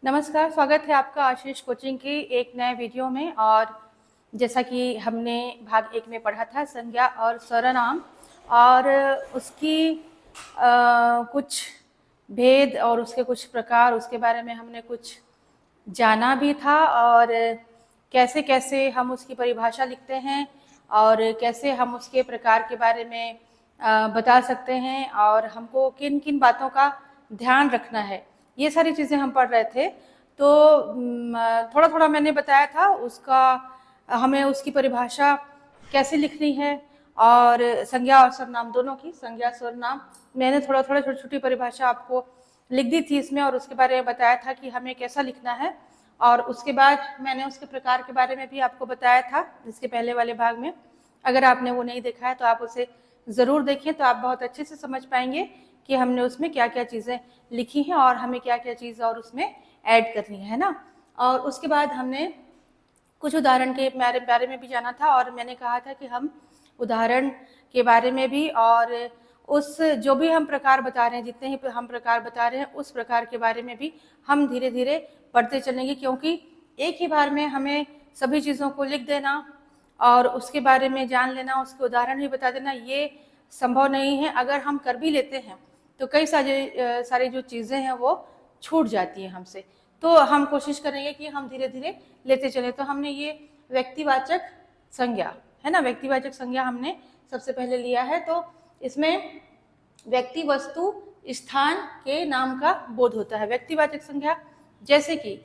नमस्कार, स्वागत है आपका आशीष कोचिंग की एक नए वीडियो में। और जैसा कि हमने भाग 1 में पढ़ा था संज्ञा और सर्वनाम और उसकी कुछ भेद और उसके कुछ प्रकार, उसके बारे में हमने कुछ जाना भी था और कैसे कैसे हम उसकी परिभाषा लिखते हैं और कैसे हम उसके प्रकार के बारे में बता सकते हैं और हमको किन किन बातों का ध्यान रखना है, ये सारी चीज़ें हम पढ़ रहे थे। तो थोड़ा थोड़ा मैंने बताया था उसका, हमें उसकी परिभाषा कैसे लिखनी है और संज्ञा और सर्वनाम दोनों की, संज्ञा सर्वनाम मैंने थोड़ा थोड़ा छोटी छोटी परिभाषा आपको लिख दी थी इसमें और उसके बारे में बताया था कि हमें कैसा लिखना है। और उसके बाद मैंने उसके प्रकार के बारे में भी आपको बताया था इसके पहले वाले भाग में। अगर आपने वो नहीं देखा है तो आप उसे ज़रूर देखें, तो आप बहुत अच्छे से समझ पाएंगे कि हमने उसमें क्या क्या चीज़ें लिखी हैं और हमें क्या क्या चीज़ और उसमें ऐड करनी है ना। और उसके बाद हमने कुछ उदाहरण के बारे में भी जाना था और मैंने कहा था कि हम उदाहरण के बारे में भी और उस जो भी हम प्रकार बता रहे हैं, जितने ही हम प्रकार बता रहे हैं उस प्रकार के बारे में भी हम धीरे धीरे पढ़ते चलेंगे, क्योंकि एक ही बार में हमें सभी चीज़ों को लिख देना और उसके बारे में जान लेना, उसके उदाहरण भी बता देना, ये संभव नहीं है। अगर हम कर भी लेते हैं तो कई सारी जो चीज़ें हैं वो छूट जाती हैं हमसे। तो हम कोशिश करेंगे कि हम धीरे धीरे लेते चले। तो हमने ये व्यक्तिवाचक संज्ञा है ना, व्यक्तिवाचक संज्ञा हमने सबसे पहले लिया है। तो इसमें व्यक्ति, वस्तु, स्थान के नाम का बोध होता है। व्यक्तिवाचक संज्ञा जैसे कि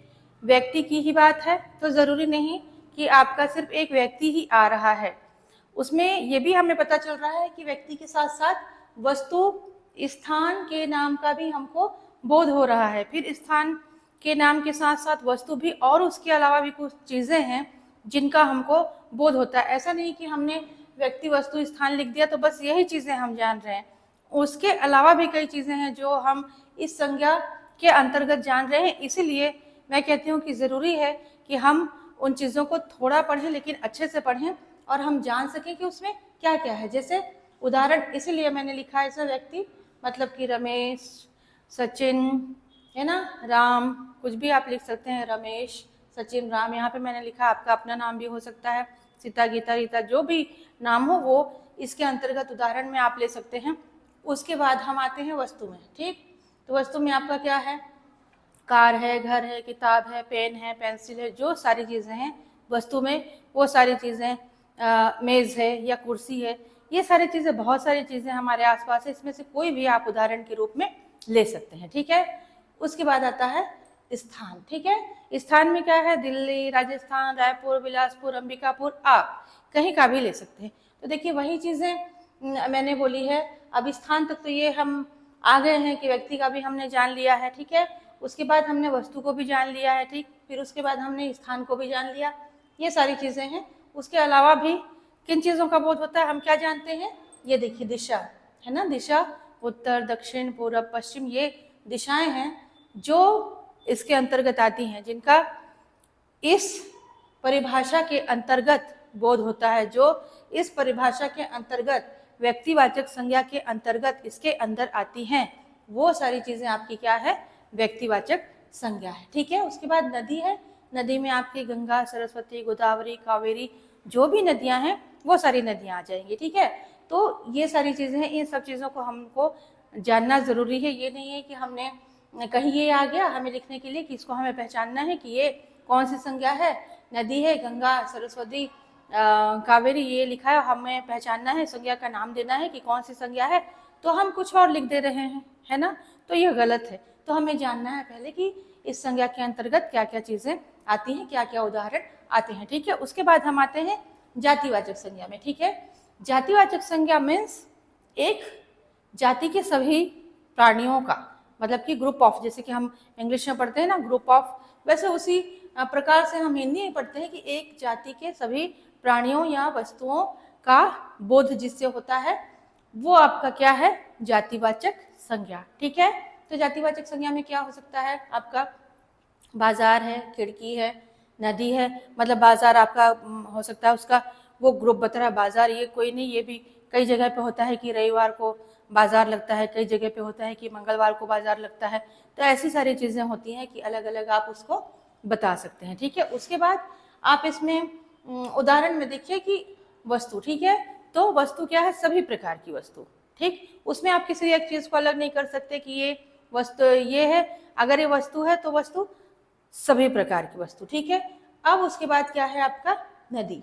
व्यक्ति की ही बात है तो ज़रूरी नहीं कि आपका सिर्फ एक व्यक्ति ही आ रहा है, उसमें ये भी हमें पता चल रहा है कि व्यक्ति के साथ साथ वस्तु, स्थान के नाम का भी हमको बोध हो रहा है। फिर स्थान के नाम के साथ साथ वस्तु भी और उसके अलावा भी कुछ चीज़ें हैं जिनका हमको बोध होता है। ऐसा नहीं कि हमने व्यक्ति, वस्तु, स्थान लिख दिया तो बस यही चीज़ें हम जान रहे हैं, उसके अलावा भी कई चीज़ें हैं जो हम इस संज्ञा के अंतर्गत जान रहे हैं। इसीलिए मैं कहती हूँ कि ज़रूरी है कि हम उन चीज़ों को थोड़ा पढ़ें लेकिन अच्छे से पढ़ें और हम जान सकें कि उसमें क्या क्या है। जैसे उदाहरण इसीलिए मैंने लिखा है ऐसा व्यक्ति, मतलब कि रमेश, सचिन, है ना, राम, कुछ भी आप लिख सकते हैं, रमेश, सचिन, राम। यहाँ पे मैंने लिखा, आपका अपना नाम भी हो सकता है, सीता, गीता, रीता, जो भी नाम हो वो इसके अंतर्गत उदाहरण में आप ले सकते हैं। उसके बाद हम आते हैं वस्तु में। ठीक, तो वस्तु में आपका क्या है, कार है, घर है, किताब है, पेन है, पेंसिल है, जो सारी चीज़ें हैं वस्तु में वो सारी चीज़ें, मेज़ है या कुर्सी है, ये सारी चीज़ें, बहुत सारी चीज़ें हमारे आसपास है, इसमें से कोई भी आप उदाहरण के रूप में ले सकते हैं। ठीक है, उसके बाद आता है स्थान। ठीक है, स्थान में क्या है, दिल्ली, राजस्थान, रायपुर, बिलासपुर, अंबिकापुर, आप कहीं का भी ले सकते हैं। तो देखिए वही चीज़ें मैंने बोली है। अब स्थान तक तो ये हम आ गए हैं कि व्यक्ति का भी हमने जान लिया है। ठीक है, उसके बाद हमने वस्तु को भी जान लिया है। ठीक, फिर उसके बाद हमने स्थान को भी जान लिया, ये सारी चीज़ें हैं। उसके अलावा भी किन चीज़ों का बोध होता है, हम क्या जानते हैं, ये देखिए दिशा है ना, दिशा, उत्तर, दक्षिण, पूर्व, पश्चिम, ये दिशाएं हैं जो इसके अंतर्गत आती हैं, जिनका इस परिभाषा के अंतर्गत बोध होता है, जो इस परिभाषा के अंतर्गत व्यक्तिवाचक संज्ञा के अंतर्गत इसके अंदर आती हैं, वो सारी चीज़ें आपकी क्या है, व्यक्तिवाचक संज्ञा है। ठीक है, उसके बाद नदी है, नदी में आपकी गंगा, सरस्वती, गोदावरी, कावेरी, जो भी नदियां हैं वो सारी नदियां आ जाएंगी। ठीक है, तो ये सारी चीज़ें हैं, इन सब चीज़ों को हमको जानना ज़रूरी है। ये नहीं है कि हमने कहीं ये आ गया हमें लिखने के लिए कि इसको हमें पहचानना है कि ये कौन सी संज्ञा है, नदी है, गंगा, सरस्वती, कावेरी, ये लिखा है, हमें पहचानना है, संज्ञा का नाम देना है कि कौन सी संज्ञा है, तो हम कुछ और लिख दे रहे हैं, है ना, तो ये गलत है। तो हमें जानना है पहले कि इस संज्ञा के अंतर्गत क्या क्या चीज़ें आती हैं, क्या क्या उदाहरण आते हैं। ठीक है, उसके बाद हम आते हैं जातिवाचक संज्ञा में। ठीक है, जातिवाचक संज्ञा मीन्स एक जाति के सभी प्राणियों का, मतलब कि ग्रुप ऑफ, जैसे कि हम इंग्लिश में पढ़ते हैं ना ग्रुप ऑफ, वैसे उसी प्रकार से हम हिंदी में पढ़ते हैं कि एक जाति के सभी प्राणियों या वस्तुओं का बोध जिससे होता है वो आपका क्या है, जातिवाचक संज्ञा। ठीक है, तो जातिवाचक संज्ञा में क्या हो सकता है, आपका बाजार है, खिड़की है, नदी है, मतलब बाजार आपका हो सकता है उसका वो ग्रुप बता रहा है बाजार, ये कोई नहीं, ये भी कई जगह पे होता है कि रविवार को बाजार लगता है, कई जगह पे होता है कि मंगलवार को बाजार लगता है। तो ऐसी सारी चीज़ें होती हैं कि अलग अलग आप उसको बता सकते हैं। ठीक है, उसके बाद आप इसमें उदाहरण में देखिए कि वस्तु, ठीक है, तो वस्तु क्या है, सभी प्रकार की वस्तु। ठीक, उसमें आप किसी एक चीज़ को अलग नहीं कर सकते कि ये वस्तु ये है, अगर ये वस्तु है तो वस्तु सभी प्रकार की वस्तु। ठीक है, अब उसके बाद क्या है आपका नदी।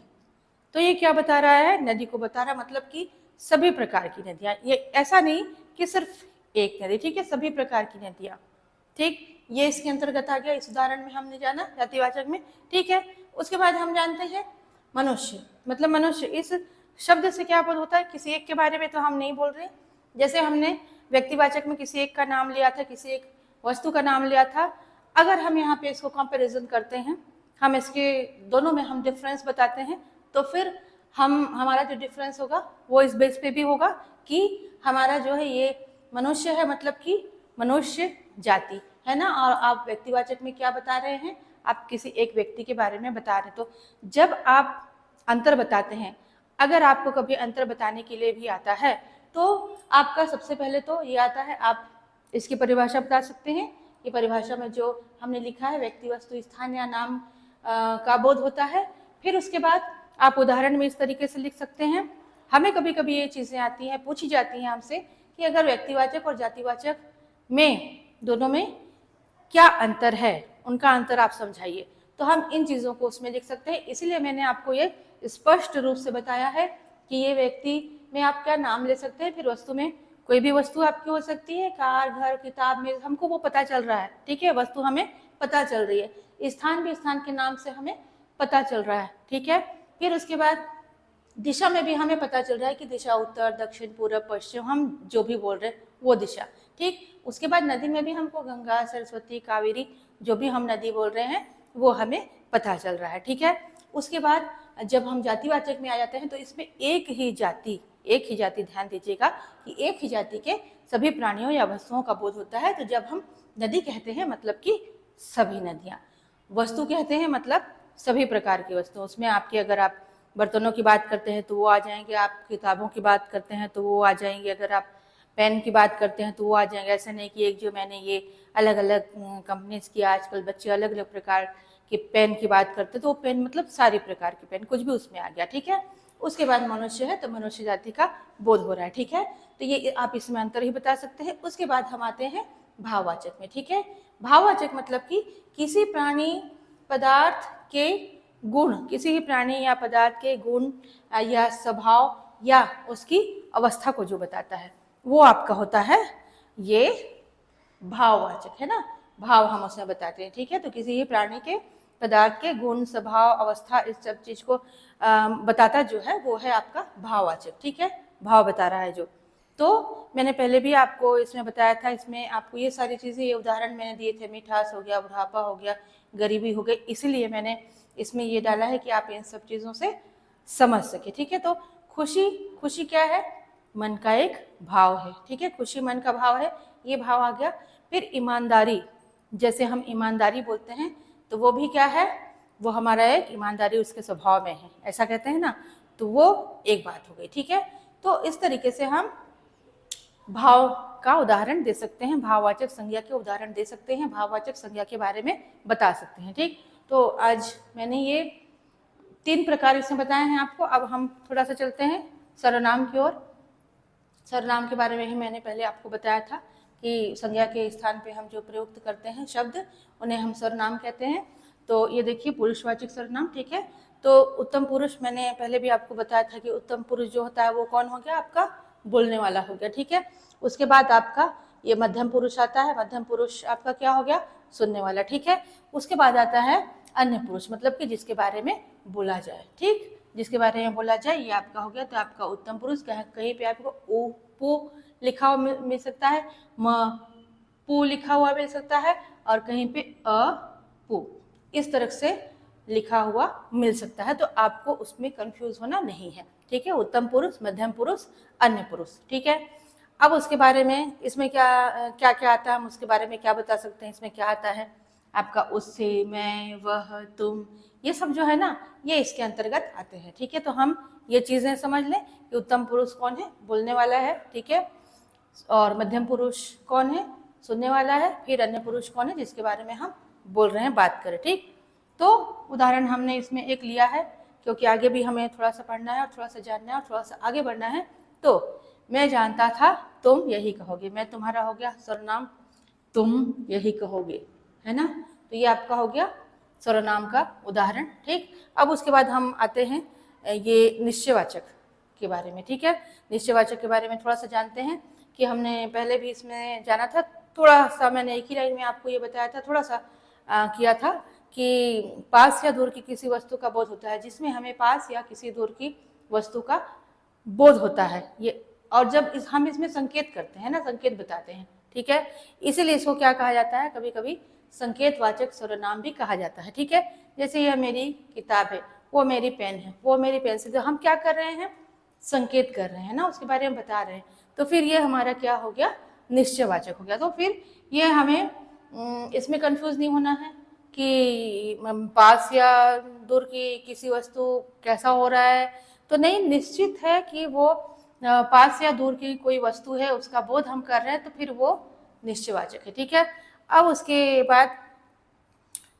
तो ये क्या बता रहा है, नदी को बता रहा है, मतलब कि सभी प्रकार की नदियाँ, ये ऐसा नहीं कि सिर्फ एक नदी। ठीक है, सभी प्रकार की नदियाँ। ठीक, ये इसके अंतर्गत आ गया, इस उदाहरण में हमने जाना जातिवाचक में। ठीक है, उसके बाद हम जानते हैं मनुष्य, मतलब मनुष्य, इस शब्द से क्या बोध होता है, किसी एक के बारे में तो हम नहीं बोल रहे। जैसे हमने व्यक्तिवाचक में किसी एक का नाम लिया था, किसी एक वस्तु का नाम लिया था। अगर हम यहाँ पे इसको कंपैरिजन करते हैं, हम इसके दोनों में हम डिफरेंस बताते हैं, तो फिर हमारा जो डिफरेंस होगा वो इस बेस पे भी होगा कि हमारा जो है ये मनुष्य है, मतलब कि मनुष्य जाति है ना। और आप व्यक्तिवाचक में क्या बता रहे हैं, आप किसी एक व्यक्ति के बारे में बता रहे। तो जब आप अंतर बताते हैं, अगर आपको कभी अंतर बताने के लिए भी आता है तो आपका सबसे पहले तो ये आता है, आप इसकी परिभाषा बता सकते हैं। ये परिभाषा में जो हमने लिखा है, व्यक्ति, वस्तु, स्थान या नाम का बोध होता है। फिर उसके बाद आप उदाहरण में इस तरीके से लिख सकते हैं। हमें कभी कभी ये चीज़ें आती हैं, पूछी जाती हैं हमसे कि अगर व्यक्तिवाचक और जातिवाचक में दोनों में क्या अंतर है, उनका अंतर आप समझाइए। तो हम इन चीज़ों को उसमें लिख सकते हैं। इसीलिए मैंने आपको ये स्पष्ट रूप से बताया है कि ये व्यक्ति में आप क्या नाम ले सकते हैं, फिर वस्तु में कोई भी वस्तु आपकी हो सकती है, कार, घर, किताब में, हमको वो पता चल रहा है। ठीक है, वस्तु हमें पता चल रही है, स्थान भी स्थान के नाम से हमें पता चल रहा है। ठीक है, फिर उसके बाद दिशा में भी हमें पता चल रहा है कि दिशा उत्तर, दक्षिण, पूर्व, पश्चिम, हम जो भी बोल रहे हैं वो दिशा। ठीक, उसके बाद नदी में भी हमको गंगा, सरस्वती, कावेरी, जो भी हम नदी बोल रहे हैं वो हमें पता चल रहा है। ठीक है, उसके बाद जब हम जातिवाचक में आ जाते हैं तो इसमें एक ही जाति, ध्यान दीजिएगा कि एक ही जाति के सभी प्राणियों या वस्तुओं का बोध होता है। तो जब हम नदी कहते हैं मतलब कि सभी नदियाँ, वस्तु कहते हैं मतलब सभी प्रकार की वस्तु। उसमें आपके, अगर आप बर्तनों की बात करते हैं तो वो आ जाएंगे, आप किताबों की बात करते हैं तो वो आ जाएंगे, अगर आप पेन की बात करते हैं तो वो आ जाएंगे। ऐसा नहीं कि एक जो मैंने ये अलग अलग कंपनीज की, आजकल बच्चे अलग अलग प्रकार के पेन की बात करते हैं, तो वो पेन मतलब सारी प्रकार के पेन, कुछ भी उसमें आ गया। ठीक है, उसके बाद मनुष्य है तो मनुष्य जाति का बोध हो रहा है। ठीक है, तो ये आप इसमें अंतर ही बता सकते हैं। उसके बाद हम आते हैं भाववाचक में। ठीक है, भाववाचक मतलब कि किसी प्राणी पदार्थ के गुण, किसी भी प्राणी या पदार्थ के गुण या स्वभाव या उसकी अवस्था को जो बताता है वो आपका होता है ये भाववाचक, है ना। भाव हम उसमें बताते हैं। ठीक है, तो किसी भी प्राणी के पदार्थ के गुण, स्वभाव, अवस्था, इस सब चीज को बताता जो है वो है आपका भाववाचक। ठीक है, भाव बता रहा है जो। तो मैंने पहले भी आपको इसमें बताया था, इसमें आपको ये सारी चीजें, ये उदाहरण मैंने दिए थे, मिठास हो गया, बुढ़ापा हो गया, गरीबी हो गई, इसीलिए मैंने इसमें ये डाला है कि आप इन सब चीजों से समझ सके। ठीक है, तो खुशी, खुशी क्या है, मन का एक भाव है। ठीक है, खुशी मन का भाव है, ये भाव आ गया। फिर ईमानदारी, जैसे हम ईमानदारी बोलते हैं तो वो भी क्या है, वो हमारा एक ईमानदारी उसके स्वभाव में है, ऐसा कहते हैं ना, तो वो एक बात हो गई। ठीक है, तो इस तरीके से हम भाव का उदाहरण दे सकते हैं, भाववाचक संज्ञा के उदाहरण दे सकते हैं, भाववाचक संज्ञा के बारे में बता सकते हैं। ठीक, तो आज मैंने ये 3 प्रकार इसमें बताए हैं आपको। अब हम थोड़ा सा चलते हैं सर्वनाम की ओर। सर्वनाम के बारे में ही मैंने पहले आपको बताया था कि संज्ञा के स्थान पे हम जो प्रयुक्त करते हैं शब्द, उन्हें हम सर्वनाम कहते हैं। तो ये देखिए पुरुषवाचक सर्वनाम। ठीक है, तो उत्तम पुरुष, मैंने पहले भी आपको बताया था कि उत्तम पुरुष जो होता है वो कौन हो गया, आपका बोलने वाला हो गया। ठीक है, उसके बाद आपका ये मध्यम पुरुष आता है, मध्यम पुरुष आपका क्या हो गया, सुनने वाला। ठीक है, उसके बाद आता है अन्य पुरुष, मतलब कि जिसके बारे में बोला जाए। ठीक, जिसके बारे में बोला जाए, ये आपका हो गया। तो आपका उत्तम पुरुष, कहीं पे आपको ओ पू लिखा हुआ मिल सकता है, म पू लिखा हुआ मिल सकता है, और कहीं पे अ पू इस तरह से लिखा हुआ मिल सकता है। तो आपको उसमें कंफ्यूज होना नहीं है। ठीक है, उत्तम पुरुष, मध्यम पुरुष, अन्य पुरुष। ठीक है, अब उसके बारे में, इसमें क्या क्या क्या आता है, हम उसके बारे में क्या बता सकते हैं। इसमें क्या आता है आपका उससे, मैं, वह, तुम, ये सब जो है ना, ये इसके अंतर्गत आते हैं। ठीक है, तो हम ये चीजें समझ लें कि उत्तम पुरुष कौन है, बोलने वाला है। ठीक है, और मध्यम पुरुष कौन है, सुनने वाला है, फिर अन्य पुरुष कौन है जिसके बारे में हम बोल रहे हैं, बात करें। ठीक, तो उदाहरण हमने इसमें एक लिया है क्योंकि आगे भी हमें थोड़ा सा पढ़ना है और थोड़ा सा जानना है और थोड़ा सा आगे बढ़ना है। तो मैं जानता था तुम यही कहोगे, मैं तुम्हारा हो गया सर्वनाम, तुम यही कहोगे, है ना। तो ये आपका हो गया सर्वनाम का उदाहरण। ठीक, अब उसके बाद हम आते हैं ये निश्चयवाचक के बारे में। ठीक है, निश्चयवाचक के बारे में थोड़ा सा जानते हैं कि हमने पहले भी इसमें जाना था, थोड़ा सा मैंने एक ही लाइन में आपको ये बताया था, थोड़ा सा किया था कि पास या दूर की किसी वस्तु का बोध होता है, जिसमें हमें पास या किसी दूर की वस्तु का बोध होता है ये, और जब हम इसमें संकेत करते हैं ना, संकेत बताते हैं। ठीक है, इसीलिए इसको क्या कहा जाता है, कभी कभी संकेतवाचक सर्वनाम भी कहा जाता है। ठीक है, जैसे यह मेरी किताब है, वो मेरी पेन है, वो मेरी पेंसिल, तो हम क्या कर रहे हैं, संकेत कर रहे हैं ना, उसके बारे में बता रहे हैं। तो फिर ये हमारा क्या हो गया, निश्चयवाचक हो गया। तो फिर ये हमें इसमें कंफ्यूज नहीं होना है कि पास या दूर की किसी वस्तु कैसा हो रहा है, तो नहीं, निश्चित है कि वो पास या दूर की कोई वस्तु है, उसका बोध हम कर रहे हैं, तो फिर वो निश्चयवाचक है। ठीक है, अब उसके बाद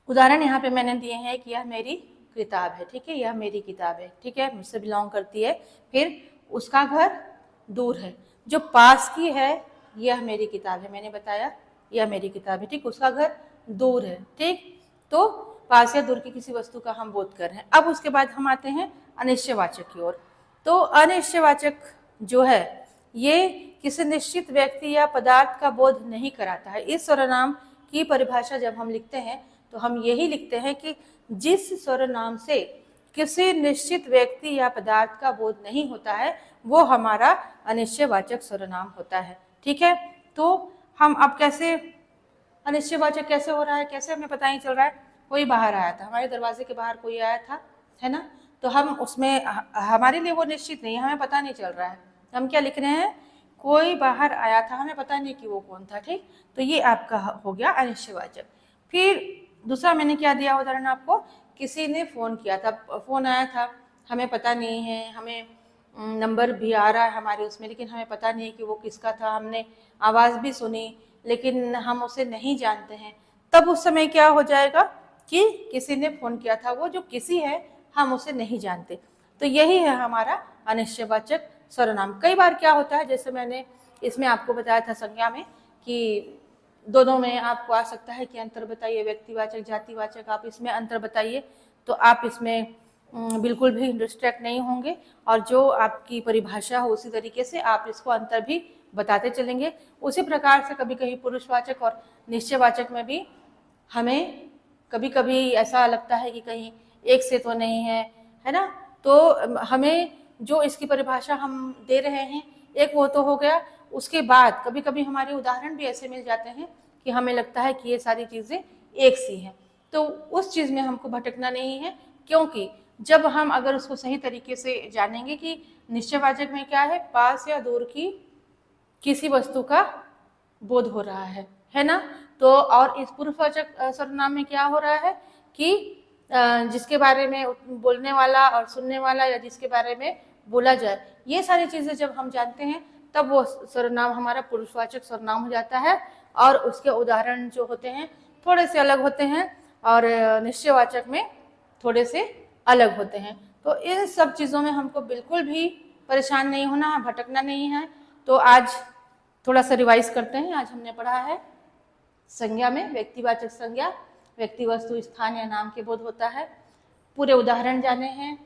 उदाहरण यहाँ पे मैंने दिए हैं कि यह मेरी किताब है। ठीक है, यह मेरी किताब है, ठीक है, मुझसे बिलोंग करती है। फिर उसका घर दूर है, जो पास की है यह मेरी किताब है, मैंने बताया यह मेरी किताब है। ठीक, उसका घर दूर है। ठीक, तो पास या दूर की किसी वस्तु का हम बोध कर रहे हैं। अब उसके बाद हम आते हैं अनिश्चयवाचक की ओर। तो अनिश्चयवाचक जो है ये किसी निश्चित व्यक्ति या पदार्थ का बोध नहीं कराता है। इस सर्वनाम की परिभाषा जब हम लिखते हैं तो हम यही लिखते हैं कि जिस सर्वनाम से किसी निश्चित व्यक्ति या पदार्थ का बोध नहीं होता है वो हमारा अनिश्चयवाचक सर्वनाम होता है। ठीक है, तो हम अब कैसे, अनिश्चयवाचक कैसे हो रहा है, कैसे हमें पता नहीं चल रहा है, कोई बाहर आया था, हमारे दरवाजे के बाहर कोई आया था, है ना, तो हम उसमें हमारे लिए वो निश्चित नहीं है, हमें पता नहीं चल रहा है, हम क्या लिख रहे हैं, कोई बाहर आया था, हमें पता नहीं कि वो कौन था। ठीक, तो ये आपका हो गया अनिश्चयवाचक। फिर दूसरा मैंने क्या दिया उदाहरण आपको, किसी ने फ़ोन किया था, फ़ोन आया था, हमें पता नहीं है, हमें नंबर भी आ रहा है हमारे उसमें, लेकिन हमें पता नहीं कि वो किसका था, हमने आवाज़ भी सुनी लेकिन हम उसे नहीं जानते हैं, तब उस समय क्या हो जाएगा कि किसी ने फ़ोन किया था, वो जो किसी है हम उसे नहीं जानते। तो यही है हमारा अनिश्चयवाचक सर्वनाम। कई बार क्या होता है, जैसे मैंने इसमें आपको बताया था संज्ञा में कि दोनों में आपको आ सकता है कि अंतर बताइए, व्यक्तिवाचक जातिवाचक, आप इसमें अंतर बताइए, तो आप इसमें बिल्कुल भी डिस्ट्रैक्ट नहीं होंगे और जो आपकी परिभाषा हो उसी तरीके से आप इसको अंतर भी बताते चलेंगे। उसी प्रकार से कभी कभी पुरुषवाचक और निश्चयवाचक में भी हमें कभी कभी ऐसा लगता है कि कहीं एक से तो नहीं है, है ना, तो हमें जो इसकी परिभाषा हम दे रहे हैं एक वो तो हो गया, उसके बाद कभी कभी हमारे उदाहरण भी ऐसे मिल जाते हैं कि हमें लगता है कि ये सारी चीज़ें एक सी हैं, तो उस चीज़ में हमको भटकना नहीं है, क्योंकि जब हम अगर उसको सही तरीके से जानेंगे कि निश्चयवाचक में क्या है, पास या दूर की किसी वस्तु का बोध हो रहा है ना, तो और इस पुरुषवाचक सर्वनाम में क्या हो रहा है कि जिसके बारे में बोलने वाला और सुनने वाला या जिसके बारे में बोला जाए, ये सारी चीज़ें जब हम जानते हैं तब वो सर्वनाम हमारा पुरुषवाचक सर्वनाम हो जाता है और उसके उदाहरण जो होते हैं थोड़े से अलग होते हैं और निश्चयवाचक में थोड़े से अलग होते हैं। तो इन सब चीज़ों में हमको बिल्कुल भी परेशान नहीं होना है, भटकना नहीं है। तो आज थोड़ा सा रिवाइज करते हैं। आज हमने पढ़ा है संज्ञा में व्यक्तिवाचक संज्ञा, व्यक्ति वस्तु स्थान या नाम के बोध होता है, पूरे उदाहरण जाने हैं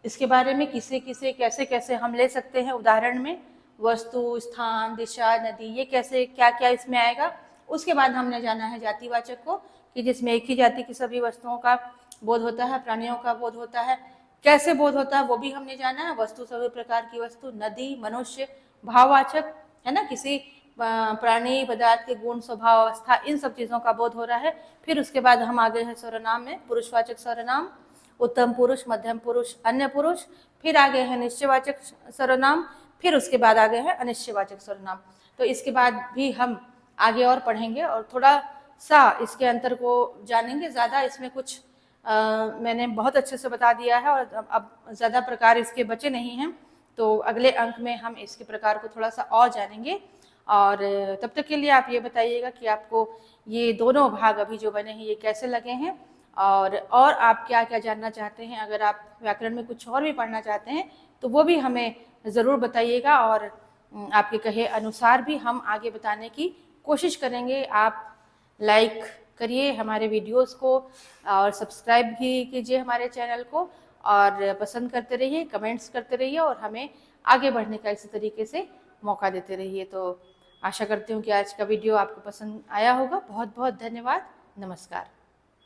इसके बारे में, किसे किसे कैसे कैसे हम ले सकते हैं उदाहरण में, वस्तु स्थान दिशा नदी ये कैसे क्या क्या इसमें आएगा। उसके बाद हमने जाना है जातिवाचक को कि जिसमें एक ही जाति की सभी वस्तुओं का बोध होता है, प्राणियों का बोध होता है, कैसे बोध होता है वो भी हमने जाना है, वस्तु सभी प्रकार की वस्तु, नदी, मनुष्य, भाववाचक, है ना, किसी प्राणी पदार्थ के गुण स्वभाव अवस्था, इन सब चीज़ों का बोध हो रहा है। फिर उसके बाद हम आगे हैं सर्वनाम में, पुरुषवाचक सर्वनाम, उत्तम पुरुष, मध्यम पुरुष, अन्य पुरुष, फिर आगे है निश्चयवाचक सर्वनाम, फिर उसके बाद आगे है अनिश्चयवाचक सर्वनाम। तो इसके बाद भी हम आगे और पढ़ेंगे और थोड़ा सा इसके अंतर को जानेंगे, ज़्यादा इसमें कुछ मैंने बहुत अच्छे से बता दिया है और अब ज़्यादा प्रकार इसके बचे नहीं हैं, तो अगले अंक में हम इसके प्रकार को थोड़ा सा और जानेंगे और तब तक के लिए आप ये बताइएगा कि आपको ये दोनों भाग अभी जो बने हैं ये कैसे लगे हैं, और आप क्या क्या जानना चाहते हैं। अगर आप व्याकरण में कुछ और भी पढ़ना चाहते हैं तो वो भी हमें ज़रूर बताइएगा, और आपके कहे अनुसार भी हम आगे बताने की कोशिश करेंगे। आप लाइक करिए हमारे वीडियोस को और सब्सक्राइब भी कीजिए हमारे चैनल को, और पसंद करते रहिए, कमेंट्स करते रहिए, और हमें आगे बढ़ने का इसी तरीके से मौका देते रहिए। तो आशा करती हूँ कि आज का वीडियो आपको पसंद आया होगा। बहुत बहुत धन्यवाद। नमस्कार।